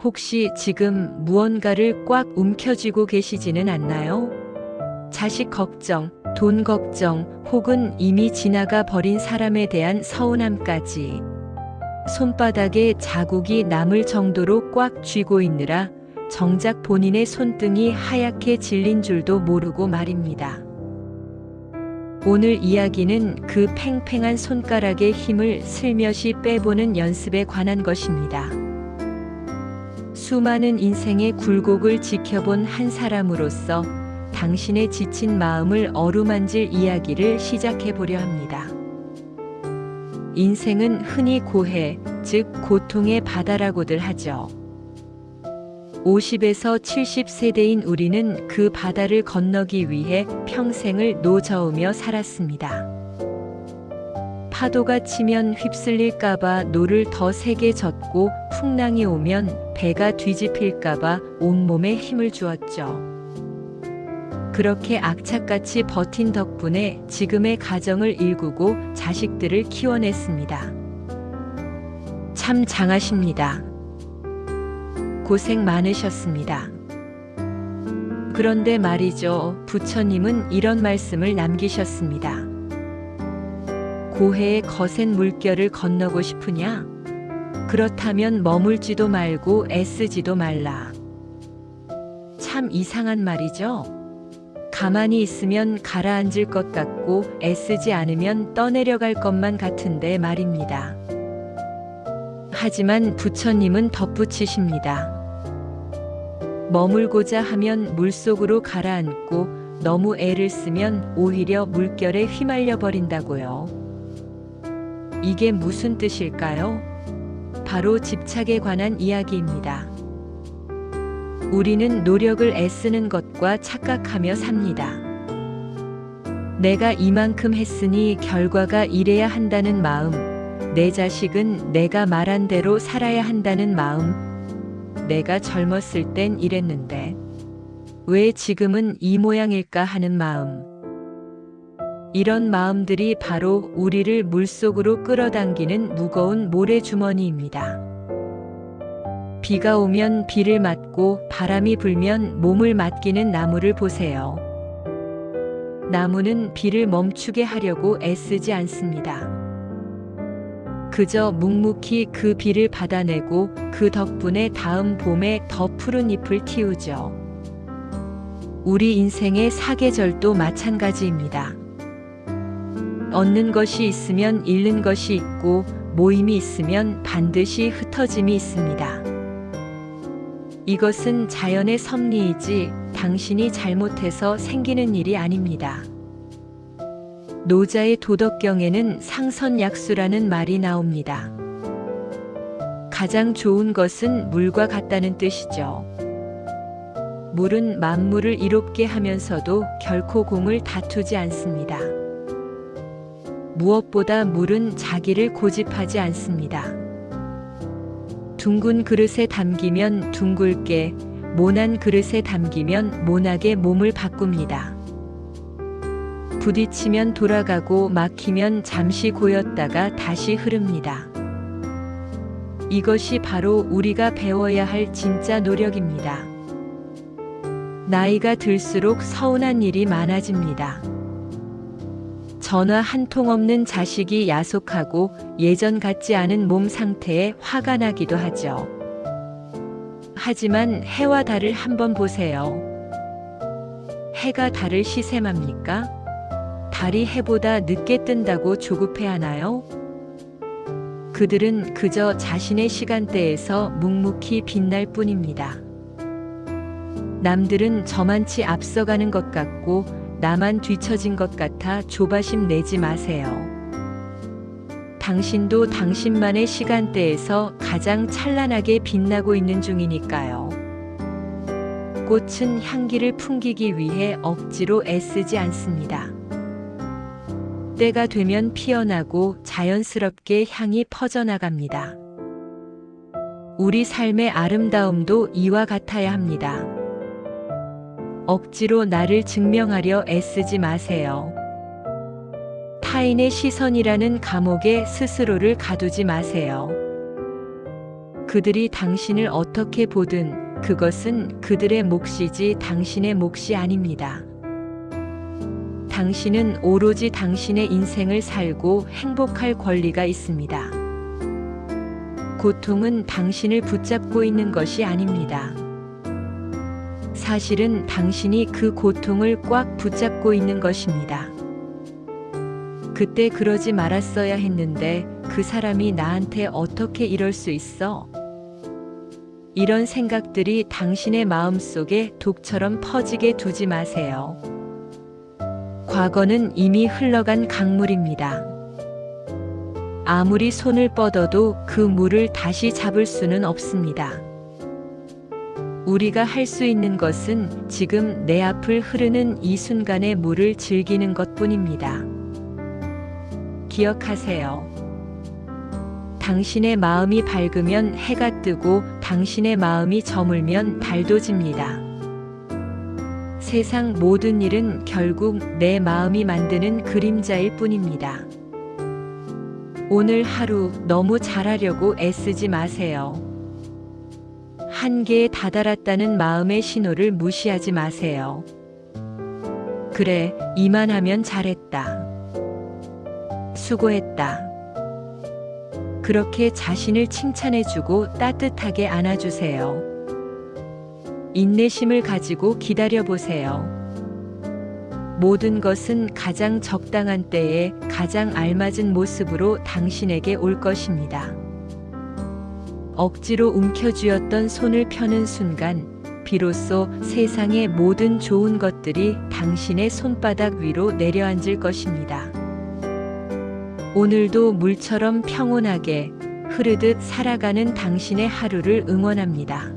혹시 지금 무언가를 꽉 움켜쥐고 계시지는 않나요? 자식 걱정, 돈 걱정, 혹은 이미 지나가 버린 사람에 대한 서운함까지 손바닥에 자국이 남을 정도로 꽉 쥐고 있느라 정작 본인의 손등이 하얗게 질린 줄도 모르고 말입니다. 오늘 이야기는 그 팽팽한 손가락의 힘을 슬며시 빼보는 연습에 관한 것입니다. 수많은 인생의 굴곡을 지켜본 한 사람으로서 당신의 지친 마음을 어루만질 이야기를 시작해 보려 합니다. 인생은 흔히 고해, 즉 고통의 바다라고들 하죠. 50에서 70세대인 우리는 그 바다를 건너기 위해 평생을 노저으며 살았습니다. 파도가 치면 휩쓸릴까봐 노를 더 세게 젓고 풍랑이 오면 배가 뒤집힐까봐 온몸에 힘을 주었죠. 그렇게 악착같이 버틴 덕분에 지금의 가정을 일구고 자식들을 키워냈습니다. 참 장하십니다. 고생 많으셨습니다. 그런데 말이죠. 부처님은 이런 말씀을 남기셨습니다. 고해의 거센 물결을 건너고 싶으냐? 그렇다면 머물지도 말고 애쓰지도 말라. 참 이상한 말이죠. 가만히 있으면 가라앉을 것 같고 애쓰지 않으면 떠내려갈 것만 같은데 말입니다. 하지만 부처님은 덧붙이십니다. 머물고자 하면 물속으로 가라앉고 너무 애를 쓰면 오히려 물결에 휘말려 버린다고요. 이게 무슨 뜻일까요? 바로 집착에 관한 이야기입니다. 우리는 노력을 애쓰는 것과 착각하며 삽니다. 내가 이만큼 했으니 결과가 이래야 한다는 마음, 내 자식은 내가 말한 대로 살아야 한다는 마음, 내가 젊었을 땐 이랬는데 왜 지금은 이 모양일까 하는 마음. 이런 마음들이 바로 우리를 물속으로 끌어당기는 무거운 모래주머니입니다. 비가 오면 비를 맞고 바람이 불면 몸을 맡기는 나무를 보세요. 나무는 비를 멈추게 하려고 애쓰지 않습니다. 그저 묵묵히 그 비를 받아내고 그 덕분에 다음 봄에 더 푸른 잎을 틔우죠. 우리 인생의 사계절도 마찬가지입니다. 얻는 것이 있으면 잃는 것이 있고 모임이 있으면 반드시 흩어짐이 있습니다. 이것은 자연의 섭리이지 당신이 잘못해서 생기는 일이 아닙니다. 노자의 도덕경에는 상선약수라는 말이 나옵니다. 가장 좋은 것은 물과 같다는 뜻이죠. 물은 만물을 이롭게 하면서도 결코 공을 다투지 않습니다. 무엇보다 물은 자기를 고집하지 않습니다. 둥근 그릇에 담기면 둥글게, 모난 그릇에 담기면 모나게 몸을 바꿉니다. 부딪히면 돌아가고 막히면 잠시 고였다가 다시 흐릅니다. 이것이 바로 우리가 배워야 할 진짜 노력입니다. 나이가 들수록 서운한 일이 많아집니다. 전화 한 통 없는 자식이 야속하고 예전 같지 않은 몸 상태에 화가 나기도 하죠. 하지만 해와 달을 한번 보세요. 해가 달을 시샘합니까? 달이 해보다 늦게 뜬다고 조급해하나요? 그들은 그저 자신의 시간대에서 묵묵히 빛날 뿐입니다. 남들은 저만치 앞서가는 것 같고 나만 뒤처진 것 같아 조바심 내지 마세요. 당신도 당신만의 시간대에서 가장 찬란하게 빛나고 있는 중이니까요. 꽃은 향기를 풍기기 위해 억지로 애쓰지 않습니다. 때가 되면 피어나고 자연스럽게 향이 퍼져나갑니다. 우리 삶의 아름다움도 이와 같아야 합니다. 억지로 나를 증명하려 애쓰지 마세요. 타인의 시선이라는 감옥에 스스로를 가두지 마세요. 그들이 당신을 어떻게 보든 그것은 그들의 몫이지 당신의 몫이 아닙니다. 당신은 오로지 당신의 인생을 살고 행복할 권리가 있습니다. 고통은 당신을 붙잡고 있는 것이 아닙니다. 사실은 당신이 그 고통을 꽉 붙잡고 있는 것입니다. 그때 그러지 말았어야 했는데 그 사람이 나한테 어떻게 이럴 수 있어? 이런 생각들이 당신의 마음속에 독처럼 퍼지게 두지 마세요. 과거는 이미 흘러간 강물입니다. 아무리 손을 뻗어도 그 물을 다시 잡을 수는 없습니다. 우리가 할 수 있는 것은 지금 내 앞을 흐르는 이 순간의 물을 즐기는 것뿐입니다. 기억하세요. 당신의 마음이 밝으면 해가 뜨고 당신의 마음이 저물면 달도 집니다. 세상 모든 일은 결국 내 마음이 만드는 그림자일 뿐입니다. 오늘 하루 너무 잘하려고 애쓰지 마세요. 한계에 다다랐다는 마음의 신호를 무시하지 마세요. 그래, 이만하면 잘했다. 수고했다. 그렇게 자신을 칭찬해주고 따뜻하게 안아주세요. 인내심을 가지고 기다려보세요. 모든 것은 가장 적당한 때에 가장 알맞은 모습으로 당신에게 올 것입니다. 억지로 움켜쥐었던 손을 펴는 순간, 비로소 세상의 모든 좋은 것들이 당신의 손바닥 위로 내려앉을 것입니다. 오늘도 물처럼 평온하게 흐르듯 살아가는 당신의 하루를 응원합니다.